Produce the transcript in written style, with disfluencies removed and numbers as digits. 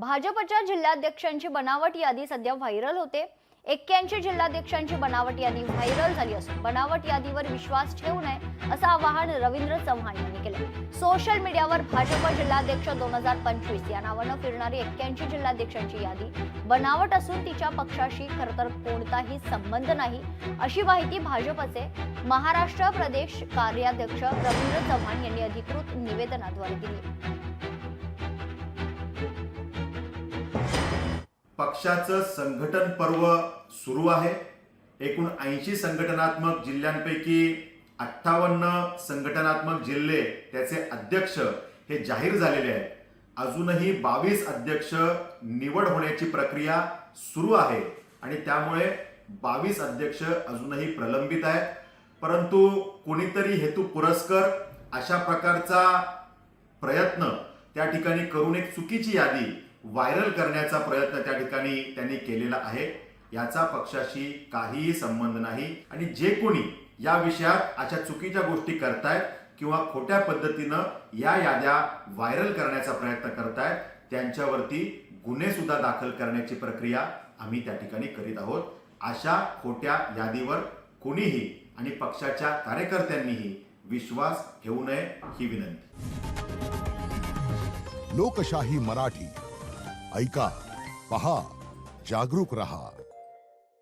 भाजपच्या जिल्हाध्यक्षांची बनावट यादी सध्या व्हायरल होते। 81 जिल्हाध्यक्षांची बनावट यादी व्हायरल झाली असून बनावट यादीवर विश्वास ठेवू नये असं आवाहन रवींद्र चव्हाण यांनी केलं। सोशल मीडियावर भाजप जिल्हाध्यक्ष 2025 या नावानं फिरणारी 81 जिल्हाध्यक्षांची यादी बनावट असून तिच्या पक्षाशी खरतर कोणताही संबंध नाही अशी माहिती भाजपचे महाराष्ट्र प्रदेश कार्याध्यक्ष रवींद्र चव्हाण यांनी अधिकृत निवेदनाद्वारे दिली। पक्षाचं संघटन पर्व सुरू आहे। एकूण 80 संघटनात्मक जिल्ह्यांपैकी 58 संघटनात्मक जिल्हे त्याचे अध्यक्ष हे जाहीर झालेले आहेत। अजूनही 22 अध्यक्ष निवड होण्याची प्रक्रिया सुरू आहे आणि त्यामुळे 22 अध्यक्ष अजूनही प्रलंबित आहेत। परंतु कोणीतरी हेतू पुरस्कर अशा प्रकारचा प्रयत्न त्या ठिकाणी करून एक चुकीची यादी व्हायरल करण्याचा प्रयत्न त्या ठिकाणी त्यांनी केलेला आहे। याचा पक्षाशी काहीही संबंध नाही आणि जे कोणी या विषयात अशा चुकीच्या गोष्टी करतायत किंवा खोट्या पद्धतीनं या याद्या व्हायरल करण्याचा प्रयत्न करतायत त्यांच्यावरती गुन्हे सुद्धा दाखल करण्याची प्रक्रिया आम्ही त्या ठिकाणी करीत आहोत। अशा खोट्या यादीवर कोणीही आणि पक्षाच्या कार्यकर्त्यांनीही विश्वास ठेवू नये ही विनंती। लोकशाही मराठी ऐका, पहा, जागरूक रहा।